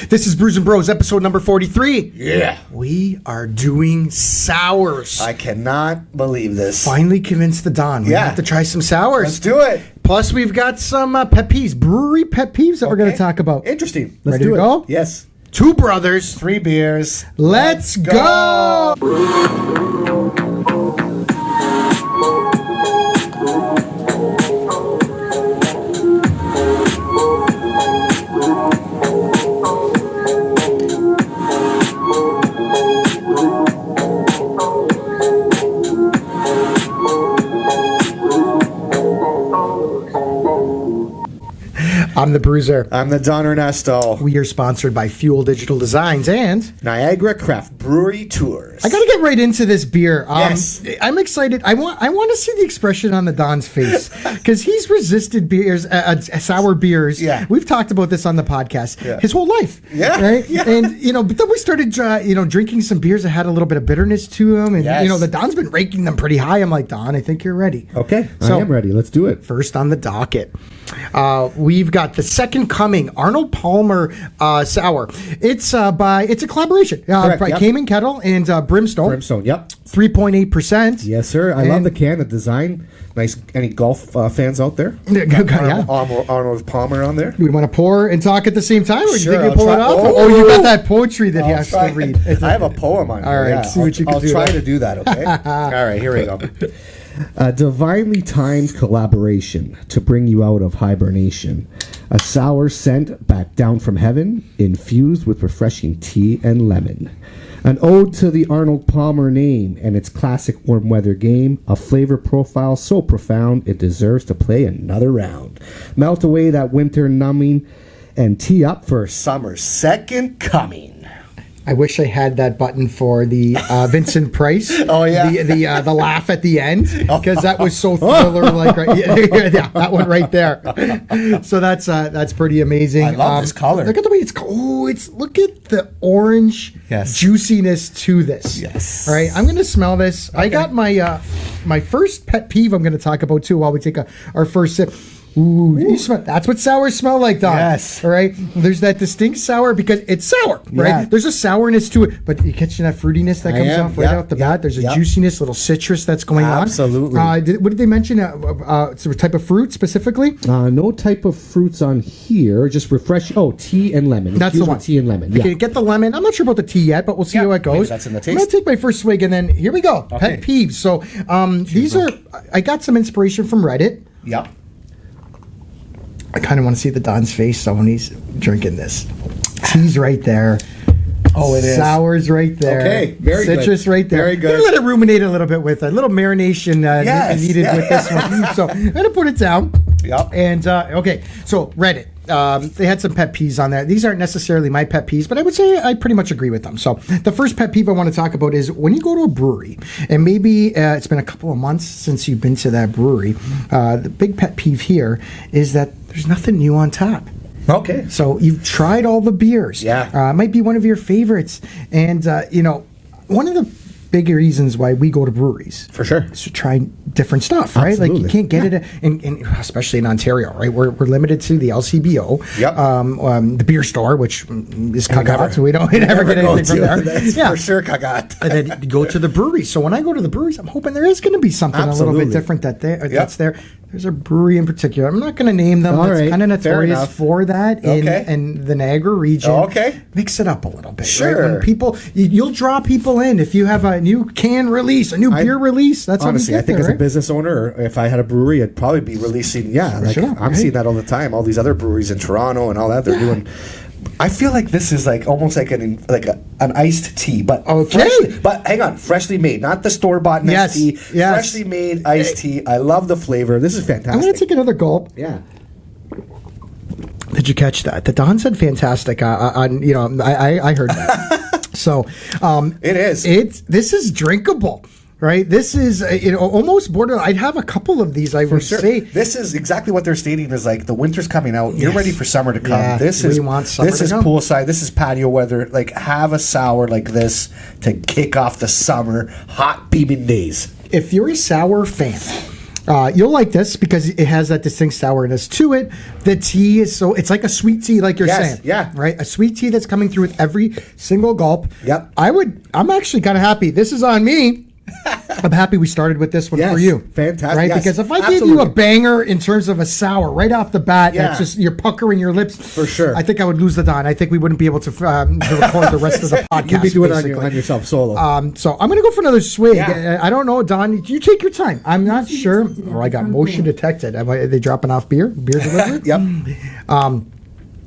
This is Brews and Bros, episode number 43. Yeah. We are doing sours. I cannot believe this. Finally convinced the Don. We have to try some sours. Let's do it. Plus, we've got some pet peeves, brewery pet peeves that we're going to talk about. Interesting. Let's do it. Go? Yes. 2 brothers. 3 beers. Let's go. I'm the Bruiser. I'm the Don Ernesto. We are sponsored by Fuel Digital Designs and Niagara Craft Brewery Tours. I got to get right into this beer. Yes. I'm excited. I want to see the expression on the Don's face because he's resisted beers, sour beers. Yeah. We've talked about this on the podcast his whole life. Yeah. Right. Yeah. And but then we started drinking some beers that had a little bit of bitterness to them, and the Don's been ranking them pretty high. I'm like, Don, I think you're ready. Okay, So, I am ready. Let's do it. First on the docket, we've got the Second Coming Arnold Palmer sour. It's a collaboration by Kame and Kettle and Brimstone. Brimstone, yep. 3.8%. Yes, sir. I love the can, the design. Nice. Any golf fans out there? Arnold Palmer on there. Do we want to pour and talk at the same time, or do you Sure, think you'll I'll pull it try. off? Oh, you got that poetry that he has try. to read. I have a poem on here. All right, yeah. see what you can I'll do. try to do that, okay? All right, here we go. A divinely timed collaboration to bring you out of hibernation. A sour scent back down from heaven, infused with refreshing tea and lemon. An ode to the Arnold Palmer name and its classic warm weather game. A flavor profile so profound it deserves to play another round. Melt away that winter numbing and tee up for Summer's Second Coming. I wish I had that button for the Vincent Price. Oh, yeah. The laugh at the end, because that was so thriller like right. Yeah, that one right there. So that's pretty amazing. I love this color. Look at the way it's look at the orange juiciness to this. Yes. All right, I'm going to smell this. Okay. I got my first pet peeve I'm going to talk about too while we take our first sip. Ooh, you smell, that's what sours smell like, Don. Yes. All right. There's that distinct sour because it's sour, right? Yeah. There's a sourness to it, but you catching that fruitiness that comes off right off the bat. There's a juiciness, little citrus that's going on. Absolutely. What did they mention? It's a type of fruit specifically? no type of fruits on here. Just refresh. Oh, tea and lemon. That's the one. Tea and lemon. Okay, get the lemon. I'm not sure about the tea yet, but we'll see how it goes. Maybe that's in the taste. I'm going to take my first swig, and then here we go. Okay. Pet peeves. So these are, I got some inspiration from Reddit. Yep. I kind of want to see the Don's face so when he's drinking this. Tea's right there. Oh, it is. Sour's right there. Okay, very good. Citrus right there. Very good. I'm going to let it ruminate a little bit with a little marination needed with this one. So I'm going to put it down. Yep. And, okay, so Reddit. They had some pet peeves on there. These aren't necessarily my pet peeves, but I would say I pretty much agree with them. So the first pet peeve I want to talk about is when you go to a brewery, and maybe it's been a couple of months since you've been to that brewery, the big pet peeve here is that there's nothing new on tap. Okay. So you've tried all the beers. Yeah. It might be one of your favorites. And, one of the big reasons why we go to breweries. For sure. Is to try different stuff, right? Absolutely. Like you can't get it, especially in Ontario, right? We're limited to the LCBO. Yep. The beer store, which is Kagat, so we never get anything from there. That's for sure Kagat. And then go to the brewery. So when I go to the breweries, I'm hoping there is going to be something a little bit different that's there. There's a brewery in particular. I'm not going to name them. All It's right. kind of notorious enough. for that in the Niagara region. Okay. Mix it up a little bit. Sure. Right? When people, you'll draw people in if you have a new can release, a new beer release. That's Honestly, how I think as a business owner, or if I had a brewery, I'd probably be releasing. I'm seeing that all the time. All these other breweries in Toronto and all that they're doing. I feel like this is like almost like an iced tea, but hang on, freshly made, not the store bought tea. Freshly made iced tea. I love the flavor. This is fantastic. I'm going to take another gulp. Yeah. Did you catch that? The Don said fantastic. I heard that. So it is. This is drinkable. Right, this is almost borderline. I'd have a couple of these. I would say this is exactly what they're stating is like the winter's coming out. You're ready for summer to come. Yeah, this is poolside. This is patio weather. Like have a sour like this to kick off the summer hot beaming days. If you're a sour fan, You'll like this because it has that distinct sourness to it. The tea is it's like a sweet tea, like you're saying. Yeah. Right? A sweet tea that's coming through with every single gulp. Yep. I'm actually kind of happy. This is on me. I'm happy we started with this one for you. Fantastic. Right? Yes, because if I absolutely. gave you a banger in terms of a sour right off the bat, that's just you're puckering your lips. For sure. I think I would lose the Don. I think we wouldn't be able to record the rest of the podcast. You'd be doing it basically. on yourself solo. So I'm going to go for another swig. Yeah. I don't know, Don. You take your time. I'm not sure. Oh, I got motion detected. Are they dropping off beer? Beer delivery? Yep.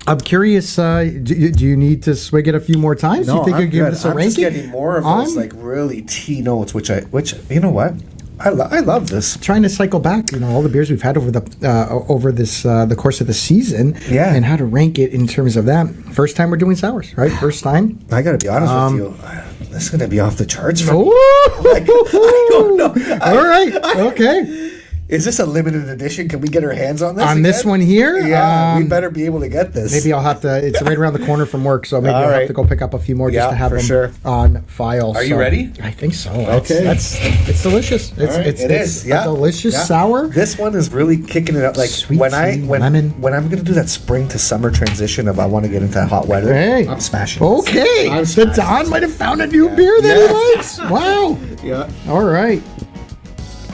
I'm curious. Do you need to swig it a few more times? Do you think I'm you'll give good. this a I'm ranking? just getting more of those like really tea notes, which you know what, I love this. Trying to cycle back, all the beers we've had over the course of the season, and how to rank it in terms of that. First time we're doing sours, right? First time. I got to be honest with you, this is going to be off the charts for me. Oh, Like, I don't know. All right, okay. Is this a limited edition? Can we get our hands on this? On this one here? Yeah, we better be able to get this. Maybe I'll have to. It's right around the corner from work, so maybe I'll have to go pick up a few more just to have them on file. Are you ready? I think so. Okay. It's delicious. It's a delicious sour. This one is really kicking it up. Like Sweet when tea, when lemon. when I'm gonna do that spring to summer transition of I want to get into hot weather. Hey. I'm smashing. Okay, the Don might have found a new beer that he likes. Wow. Yeah. All right.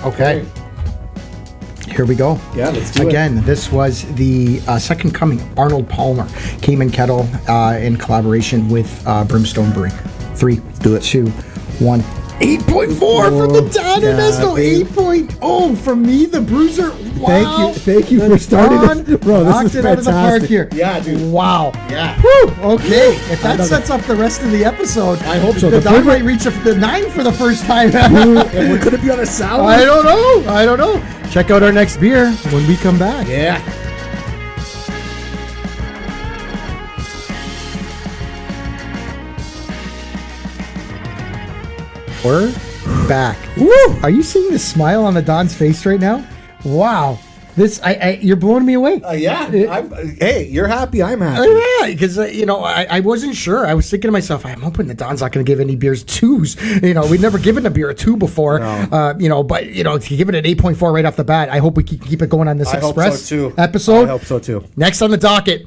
Okay. Here we go. Yeah, let's do it. Again, this was the second coming. Arnold Palmer came in Kettle in collaboration with Brimstone Brewing. 3, 2, 1. 8.4 from the Don Ernesto. 8.0 from me, the Bruiser. Wow. Thank you for starting this. Bro, this knocked is it out of the park fantastic. here. Yeah, dude. Wow. Yeah. Whew. Okay. If that sets up the rest of the episode, I hope so. The The Don third might reach the 9 for the first time. And we're gonna be on a sour. I don't know. Check out our next beer when we come back. Yeah. We're back. Woo! Are you seeing the smile on the Don's face right now? Wow. This, you're blowing me away. Yeah. Hey, you're happy. I'm happy. Yeah, because I wasn't sure. I was thinking to myself, I'm hoping the Don's not going to give any beers 2s. We've never given a beer a 2 before. No. But to give it an 8.4 right off the bat, I hope we keep it going on this Express episode. I hope so too. Next on the docket,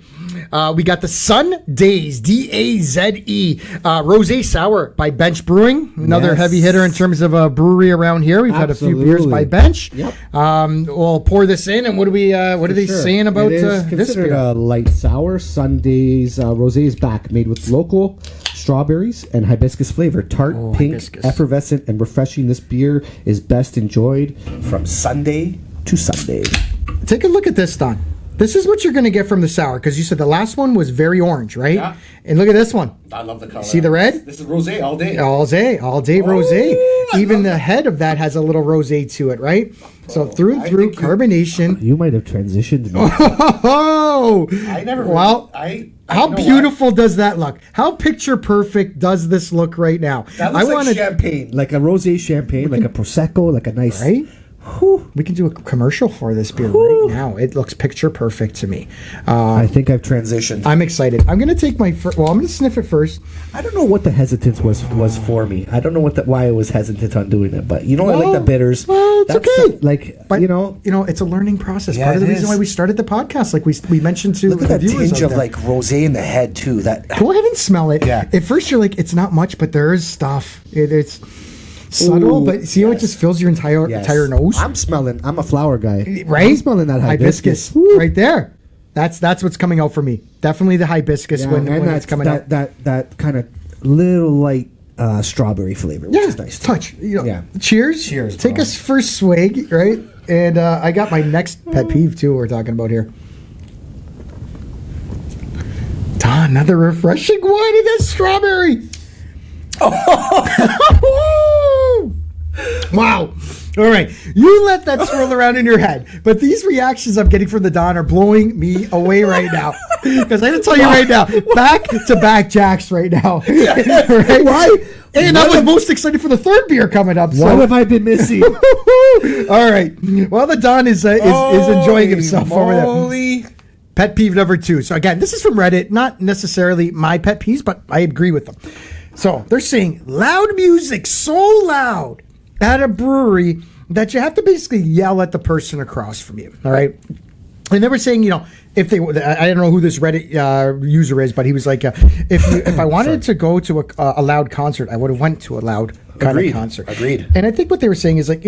we got the Daze, Daze, Rosé Sour by Bench Brewing. Another heavy hitter in terms of a brewery around here. We've had a few beers by Bench. Yep. We'll pour this in, and what are they saying about this beer? A light sour. Daze Rosé is back, made with local strawberries and hibiscus flavor. Tart, pink, hibiscus. effervescent, and refreshing. This beer is best enjoyed From Sunday to Sunday. Take a look at this, Don. This is what you're going to get from the sour, because you said the last one was very orange, right? Yeah. And look at this one. I love the color. See the red? This is rosé all day. All day rosé. Even the head of that has a little rosé to it, right? So through and through carbonation. You might have transitioned. Oh, I never. Well, how you know beautiful does that look? How picture perfect does this look right now? That looks like champagne. Like a rosé champagne, like a prosecco, like a nice. Right? Whew. We can do a commercial for this beer right now. It looks picture perfect to me. I think I've transitioned. I'm excited. I'm going to take my I'm going to sniff it first. I don't know what the hesitance was for me. I don't know why I was hesitant on doing it, but I like the bitters. Well, it's okay. But it's a learning process. Yeah, Part of the it reason is. why we started the podcast, like we mentioned to Look at the that viewers tinge out of there. like rosé in the head too. That Go ahead and smell it. Yeah. At first, you're like, it's not much, but there is stuff. It's subtle, but see how it just fills your entire nose? I'm a flower guy. Right? I'm smelling that hibiscus. right there. That's what's coming out for me. Definitely the hibiscus when it's coming out. That kind of little light strawberry flavor, which is nice. Touch. Yeah. Cheers. Cheers, Take bro. us first swig, right? And I got my next pet peeve too. We're talking about here. Another refreshing one. It has strawberry. Wow. All right. You let that swirl around in your head. But these reactions I'm getting from the Don are blowing me away right now. Because I got to tell you right now, back to back Jacks right now. Right? Why? And I was most excited for the third beer coming up. What have I been missing? All right. Well, the Don is enjoying himself over Holy there. Pet peeve number 2. So again, this is from Reddit. Not necessarily my pet peeves, but I agree with them. So they're saying loud music, so loud at a brewery that you have to basically yell at the person across from you. All right. And they were saying, if they, I don't know who this Reddit user is, but he was like, if I wanted to go to a loud concert, I would have went to a loud kind of concert. Agreed. And I think what they were saying is like,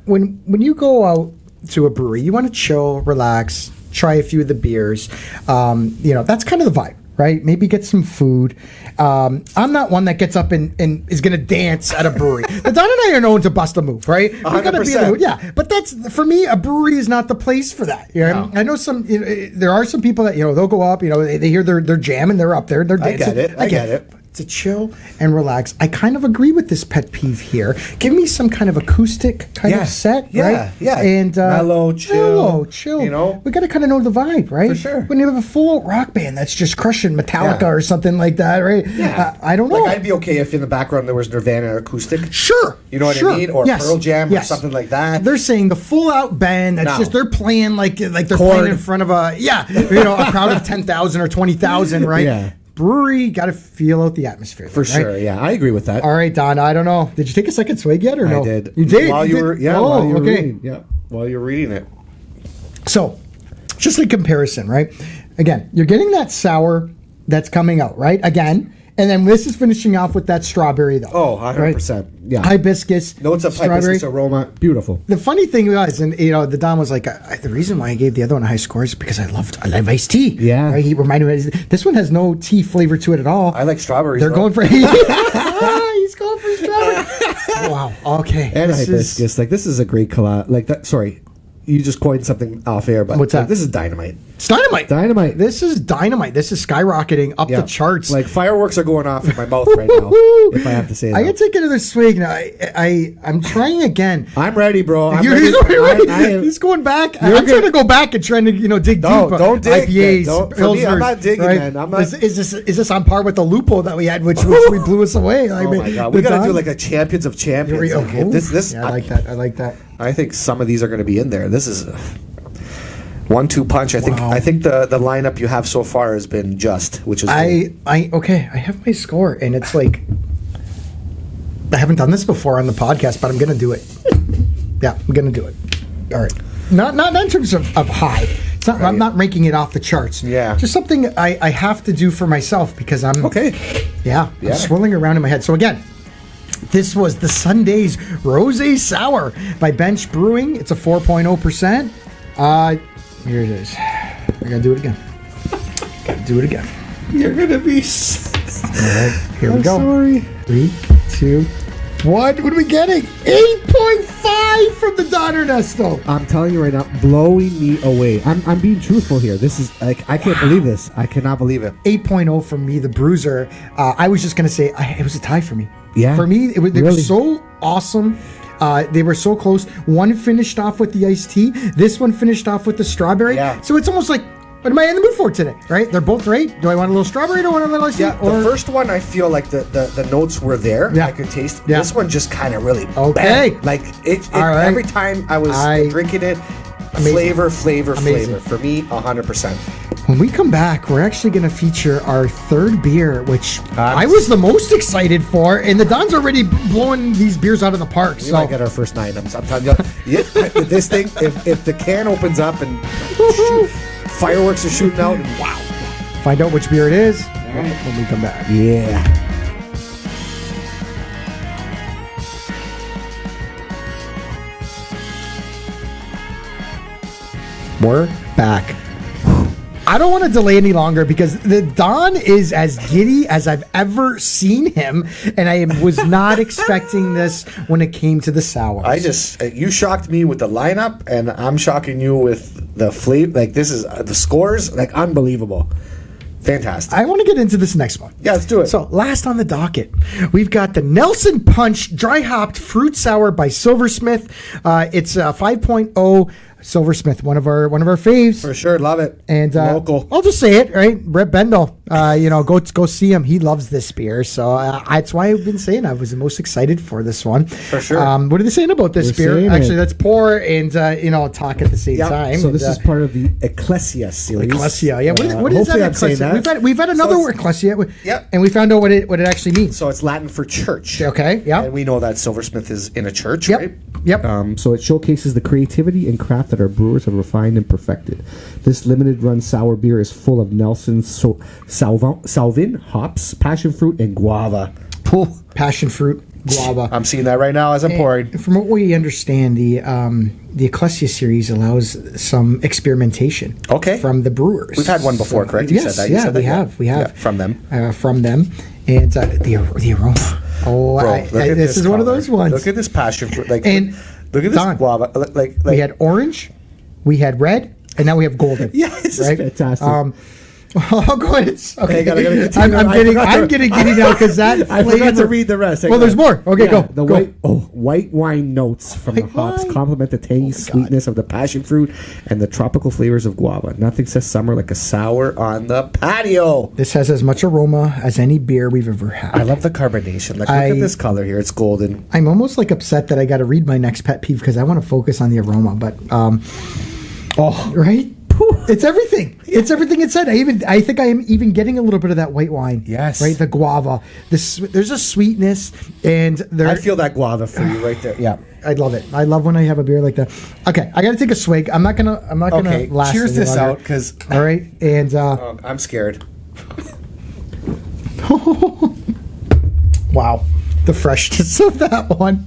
when you go out to a brewery, you want to chill, relax, try a few of the beers. That's kind of the vibe. Right? Maybe get some food. I'm not one that gets up and is going to dance at a brewery. The Don and I are known to bust a move, right? We got to be in the mood. Yeah. But that's, for me, a brewery is not the place for that. No. I know there are some people that, they'll go up, they hear their jam and they're up there, they're dancing. I get it. To chill and relax. I kind of agree with this pet peeve here. Give me some kind of acoustic kind of set, right? Yeah. And mellow, chill. We got to kind of know the vibe, right? For sure. When you have a full rock band that's just crushing Metallica or something like that, right? Yeah. I don't know. Like I'd be okay if in the background there was Nirvana acoustic. Sure. You know what I mean? Or Pearl Jam or something like that. They're saying the full out band that's just, they're playing like they're playing in front of a crowd of 10,000 or 20,000, right? Yeah. Brewery, got to feel out the atmosphere. For sure, yeah. I agree with that. All right, Don, I don't know. Did you take a second swig yet or no? I did. You did? While you were reading. Yeah, while you're reading it. So, just a comparison, right? Again, you're getting that sour that's coming out, right? Again. And then this is finishing off with that strawberry, though. Oh, 100%. Right? Yeah. Hibiscus. Notes of hibiscus aroma. Beautiful. The funny thing was, and the Don was like, the reason why I gave the other one a high score is because I love iced tea. Yeah. Right? He reminded me, this one has no tea flavor to it at all. I like strawberries. They're going for, he's going for strawberry. Wow. Okay. And hibiscus. This is a great collab. Like that. Sorry. You just coined something off air, but what's that? This is dynamite. It's dynamite. Dynamite. This is dynamite. This is skyrocketing up the charts. Like fireworks are going off in my mouth right now, if I have to say that. I gotta take another swig now. I'm trying again. I'm ready, bro. He's going back. I'm trying to go back and trying to dig deep. Don't dig. IPAs, For me, I'm not digging, right? man. I'm not. Is this on par with the Lupo that we had, which we blew us away? Oh my god, we gotta do like a champions of champions. I like that. I like that. I think some of these are going to be in there. This is 1-2 punch. I think the lineup you have so far has been just, which is I have my score, and it's like I haven't done this before on the podcast, but I'm gonna do it. Yeah, I'm gonna do it. All right, not in terms of high. It's not. Right. I'm not ranking it off the charts. Yeah, just something I have to do for myself because I'm okay. Yeah, I'm swirling around in my head. So again. This was the Sunday's Rosé Sour by Bench Brewing. It's a 4.0%. Here it is. I gotta do it again. You're gonna be. All right, here we go. Sorry. 3, 2, 1. What are we getting? 8.5 from the Don Ernesto. I'm telling you right now, blowing me away. I'm being truthful here. This is like I can't believe this. I cannot believe it. 8.0 from me, the bruiser. I was just gonna say it was a tie for me. Yeah. For me, they were so awesome. They were so close. One finished off with the iced tea. This one finished off with the strawberry. Yeah. So it's almost like, what am I in the mood for today? Right? They're both great. Do I want a little strawberry? Do I want a little iced tea? Yeah. The first one, I feel like the notes were there. Yeah. I could taste. Yeah. This one just kind of really. Okay. Bang. Like it right. Every time I was drinking it. Amazing. Flavor. For me, 100%. When we come back, we're actually going to feature our third beer, which I was the most excited for, and the Don's already blowing these beers out of the park. We might get our first 9 items. I'm telling you, this thing, if the can opens up and fireworks are shooting out, and wow. Find out which beer it is when we come back. Yeah. We're back. I don't want to delay any longer because the Don is as giddy as I've ever seen him, and I was not expecting this when it came to the sours. You shocked me with the lineup, and I'm shocking you with the flavor. Like this is the scores, like unbelievable. Fantastic. I want to get into this next one. Yeah, let's do it. So, last on the docket, we've got the Nelson Punch Dry Hopped Fruit Sour by Silversmith. It's a 5.0 Silversmith, one of our faves. For sure, love it. And local. I'll just say it, right? Brett Bendel, go see him. He loves this beer, so that's why I've been saying I was the most excited for this one. For sure. What are they saying about this beer? Actually, let's pour and talk at the same time. So this is part of the Ecclesia series. Ecclesia, yeah. What is that? Ecclesia? We've had another word, Ecclesia. Yep. And we found out what it actually means. So it's Latin for church. Okay. Yeah. And we know that Silversmith is in a church, yep. right? Yep. So it showcases the creativity and craft that our brewers have refined and perfected. This limited run sour beer is full of Nelson's Salvin hops, passion fruit, and guava. Passion fruit, guava. I'm seeing that right now as I'm pouring. From what we understand, the Ecclesia series allows some experimentation. Okay. From the brewers. We've had one before, correct? You Yes, said that. You said that, we have. Yeah, from them. And the aroma. Oh, Bro, this is one of those ones. Look at this passion fruit. And look at this Don, guava. Like we had orange, we had red, and now we have golden. Yeah, this is fantastic. Oh, go ahead. Okay. I gotta continue. I'm getting giddy now because that I flavor. forgot to read the rest. Well, there's more. Okay, go. The go. white wine notes from the hops wine. complement the tangy sweetness of the passion fruit and the tropical flavors of guava. Nothing says summer like a sour on the patio. This has as much aroma as any beer we've ever had. I love the carbonation. Like, look at this color here. It's golden. I'm almost like upset that I got to read my next pet peeve because I want to focus on the aroma. But right. It's everything. Yeah. It's everything it said. I think I am even getting a little bit of that white wine. Yes. Right? The guava. There's a sweetness and I feel that guava for you right there. Yeah. I love it. I love when I have a beer like that. Okay, I got to take a swig. I'm not gonna last. Cheers any this longer. out because all right. And I'm scared. Wow, the freshness of that one.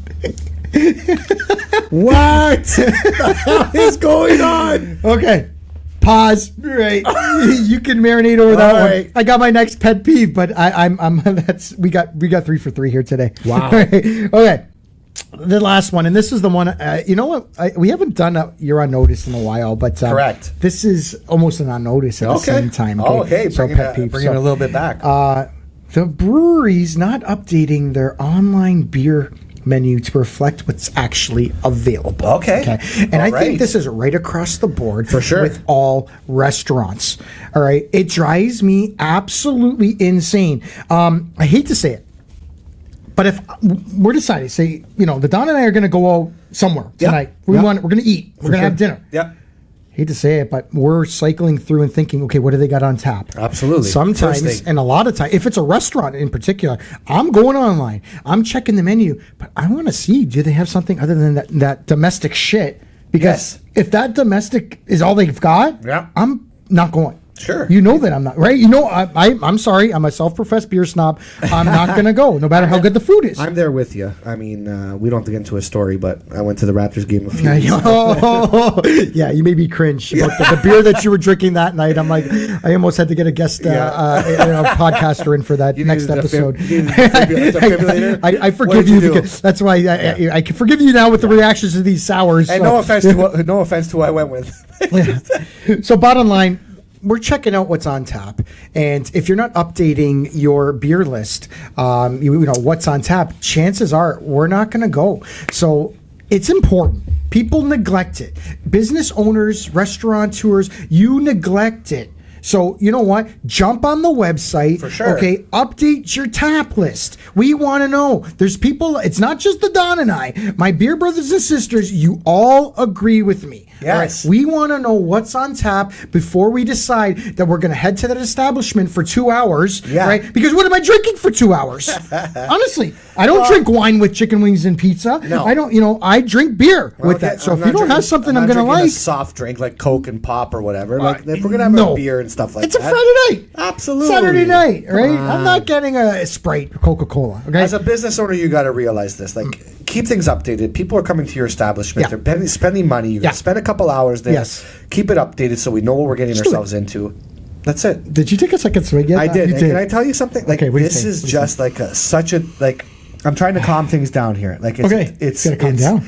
What the hell is going on? Okay. Pause. Right. You can marinate over that right. one. I got my next pet peeve, but I'm that's we got 3 for 3 here today. Wow. Right. Okay. The last one, and this is the one. You know what? We haven't done a You're on Notice in a while, but correct. This is almost an on notice at the same time. Okay. Oh, hey, so pet peeve. Bringing it a little bit back. The breweries not updating their online beer menu to reflect what's actually available. Okay. And I think this is right across the board for sure with all restaurants. All right. It drives me absolutely insane. I hate to say it, but if we're deciding, say, the Don and I are going to go out somewhere tonight. We're going to eat. We're going to have dinner. Yeah. Hate to say it, but we're cycling through and thinking, okay, what do they got on tap? Absolutely. Sometimes, and a lot of times, if it's a restaurant in particular, I'm going online. I'm checking the menu, but I want to see, do they have something other than that domestic shit? Because if that domestic is all they've got, I'm not going. Sure. You know that I'm not, right? I'm sorry. I'm a self-professed beer snob. I'm not going to go, no matter how good the food is. I'm there with you. I mean, we don't have to get into a story, but I went to the Raptors game a few weeks ago. Yeah, you made me cringe about the beer that you were drinking that night. I'm like, I almost had to get a guest podcaster in for that next episode. I forgive you because that's why I can forgive you now with the reactions to these sours. And no offense to who I went with. So bottom line, we're checking out what's on tap, and if you're not updating your beer list, what's on tap, chances are we're not going to go. So it's important. People neglect it. Business owners, restaurateurs, you neglect it. So you know what? Jump on the website. For sure. Okay, update your tap list. We want to know. There's people. It's not just the Don and I. My beer brothers and sisters. You all agree with me. Yes. Right? We want to know what's on tap before we decide that we're going to head to that establishment for 2 hours. Yeah. Right? Because what am I drinking for 2 hours? Honestly, I don't drink wine with chicken wings and pizza. No. I don't. I drink beer with that. So if you don't have something I'm going to like, a soft drink like Coke and Pop or whatever. Like if we're going to have a beer and stuff like it's that. It's a Friday night. Absolutely. Saturday night, right? I'm not getting a Sprite, Coca-Cola. Okay. As a business owner, you got to realize this. Like, keep things updated. People are coming to your establishment. They're spending money. You're going to spend a couple hours there. Yes. Keep it updated so we know what we're getting ourselves into. That's it. Did you take a second swig yet? I did. Can I tell you something? Like, okay, this is just like such a like. I'm trying to calm things down here. Like, it's gonna calm down.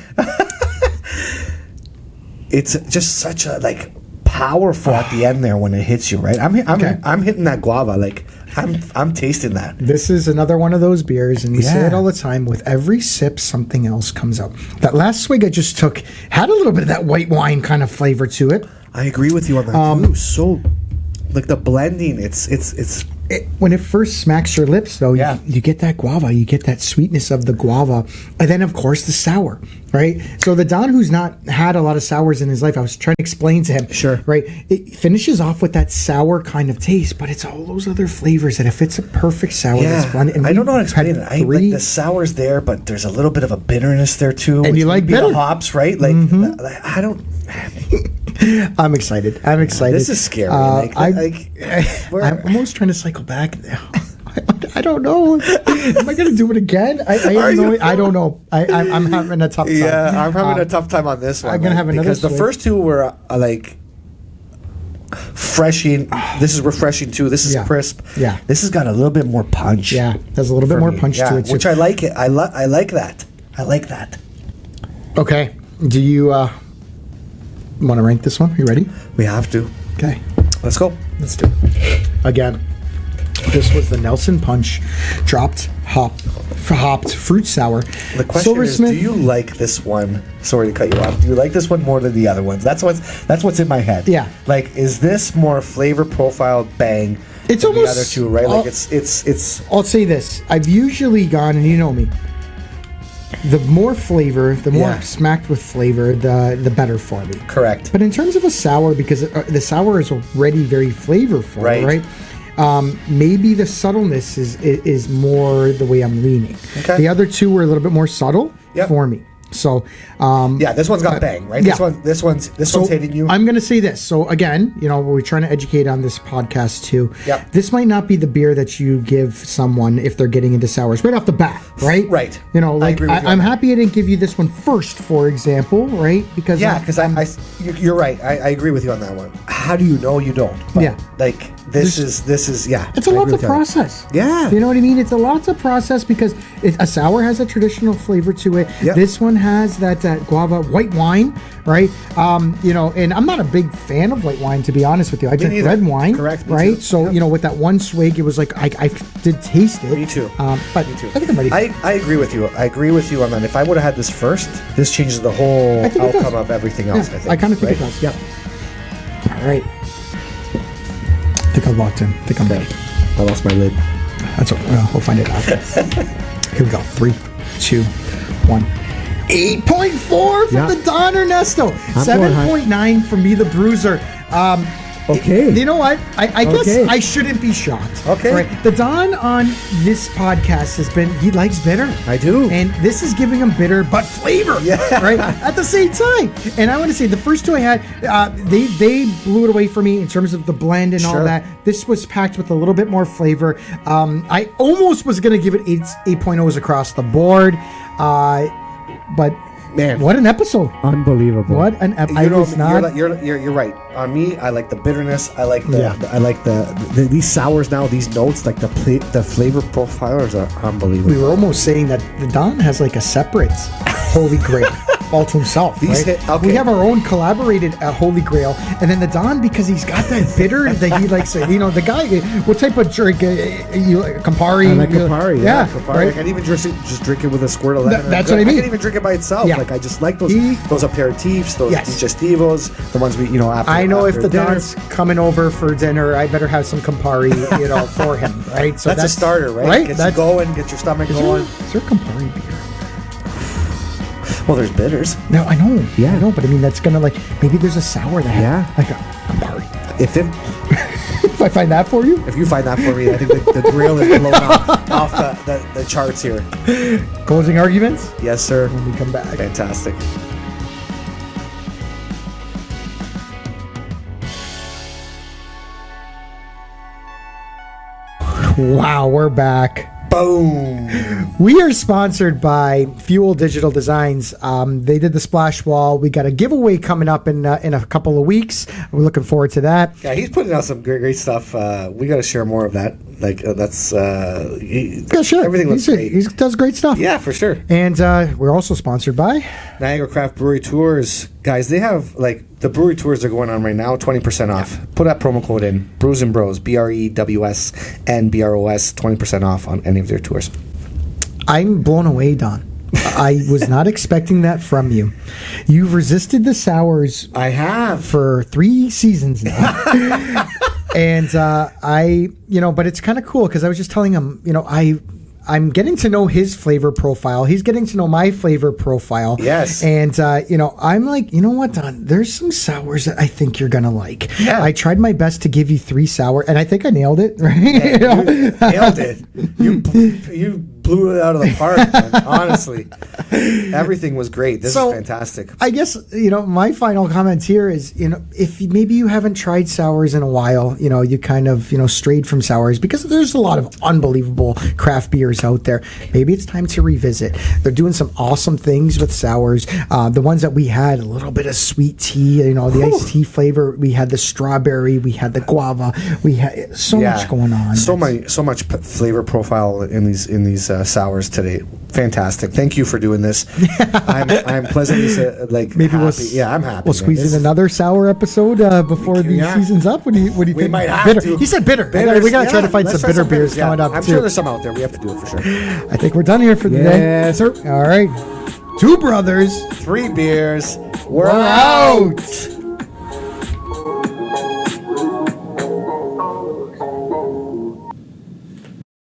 It's just such a powerful at the end there when it hits you, right? I'm hitting that guava. Like, I'm tasting that. This is another one of those beers, and we say it all the time. With every sip, something else comes out. That last swig I just took had a little bit of that white wine kind of flavor to it. I agree with you on that too. So, like the blending, it's when it first smacks your lips, though, you get that guava, you get that sweetness of the guava, and then of course the sour, right? So the Don, who's not had a lot of sours in his life, I was trying to explain to him, right? It finishes off with that sour kind of taste, but it's all those other flavors that if it's a perfect sour, that's blended. And I don't know how to explain it. I like the sour's there, but there's a little bit of a bitterness there too. And you like bitter the hops, right? Like I don't. I'm excited. This is scary. I'm almost trying to cycle back now. I don't know. Am I going to do it again? I don't know. I'm having a tough time. Yeah, I'm having a tough time on this one. I'm going to have another because the first two were like refreshing. This is refreshing too. This is crisp. Yeah. This has got a little bit more punch. Yeah, there's a little bit more punch to it too. Which I like it. I like that. I like that. Okay. Do you want to rank this one? Are you ready? We have to. Okay. Let's go. Let's do it. Again, this was the Nelson Punch hopped fruit sour. The question is, do you like this one? Sorry to cut you off. Do you like this one more than the other ones? That's what's in my head. Yeah. Like, is this more flavor profile bang? It's than almost the other two, right? Like it's. I'll say this. I've usually gone, and you know me. The more flavor, the more smacked with flavor, the better for me. Correct. But in terms of a sour, because the sour is already very flavorful, right? Maybe the subtleness is more the way I'm leaning. Okay. The other two were a little bit more subtle for me. So this one's got bang, right? Yeah. This one's hitting you. I'm going to say this. So again, we're trying to educate on this podcast too. Yep. This might not be the beer that you give someone if they're getting into sours right off the bat, right? Right. I'm happy I didn't give you this one first, for example, right? Because you're right. I agree with you on that one. How do you know you don't? But this is It's a lot to process. Yeah. You know what I mean? It's a lot to process because a sour has a traditional flavor to it. Yep. This one has that guava white wine, right? And I'm not a big fan of white wine, to be honest with you. I drink red wine. Correct. Right? So, with that one swig, it was like, I did taste it. Me too. But Me too. I think I'm ready. I agree with you. I agree with you on that. If I would have had this first, this changes the whole outcome of everything else, I think. I kind of think it does, yeah. All right. I think I'm locked in. I think I'm ready. I lost my lid. That's okay. We'll find it out. Here we go. 3, 2, 1. 8.4 from the Don Ernesto. 7.9 from me, the Bruiser. Okay. You know what? I guess I shouldn't be shocked. Okay. Right? The Don on this podcast has been, he likes bitter. I do. And this is giving him bitter, but flavor. Yeah. Right? At the same time. And I want to say, the first two I had, they blew it away for me in terms of the blend and all that. This was packed with a little bit more flavor. I almost was going to give it 8.0s across the board. But man, what an episode! Unbelievable. What an episode! You're right. On me, I like the bitterness. I like the these sours now. These notes, like the flavor profilers are unbelievable. We were almost saying that the Don has like a separate Holy Grail all to himself. We have our own collaborated Holy Grail, and then the Don, because he's got that bitter that he likes. The guy. What type of drink? Campari. I like Campari. Yeah, Campari. Right? I can't even just drink it with a squirt of lemon. That's what I mean. I can't even drink it by itself. Yeah. Like I just like those aperitifs, those digestivos, the ones we after. I know if the dinner. Don's coming over for dinner, I better have some Campari, for him, right? So that's a starter, right? Get you going, get your stomach going. Is there Campari beer? Well, there's bitters. No, I know. Yeah, I know, but I mean that's gonna maybe there's a sour that like a Campari. If I find that for you, if you find that for me, I think the grill is blown off the charts here. Closing arguments? Yes, sir. When we come back. Fantastic. Wow, we're back. Boom. We are sponsored by Fuel Digital Designs. They did the splash wall. We got a giveaway coming up in a couple of weeks. We're looking forward to that. Yeah, he's putting out some great stuff. We got to share more of that. Everything looks great. He does great stuff. Yeah, for sure. And we're also sponsored by Niagara Craft Brewery Tours. Guys, they have the brewery tours are going on right now, 20% off. Yeah. Put that promo code in, Brews and Bros, BREWS and BROS, 20% off on any of their tours. I'm blown away, Don. I was not expecting that from you. You've resisted the sours. I have. For 3 seasons now. And but it's kind of cool because I was just telling him, I'm getting to know his flavor profile. He's getting to know my flavor profile. Yes. And, I'm like, you know what, Don? There's some sours that I think you're going to like. Yeah. I tried my best to give you 3 sour, and I think I nailed it, right? Hey, you nailed it. You blew it out of the park, man. Honestly. Everything was great. This is fantastic. I guess, my final comment here is, if maybe you haven't tried sours in a while, you kind of, strayed from sours because there's a lot of unbelievable craft beers out there. Maybe it's time to revisit. They're doing some awesome things with sours. The ones that we had, a little bit of sweet tea, the iced tea flavor. We had the strawberry. We had the guava. We had so much going on. So much flavor profile in these sours today. Fantastic. Thank you for doing this. I'm pleasantly maybe happy. I'm happy. We'll squeeze in another sour episode before the season's up. What do you think? We might have bitter. to. He said bitter. We got to try to find some bitter beers coming up I'm too. sure there's some out there. We have to do it for sure. I think we're done here for the day. Yes, sir. All right. 2 brothers. 3 beers. We're out.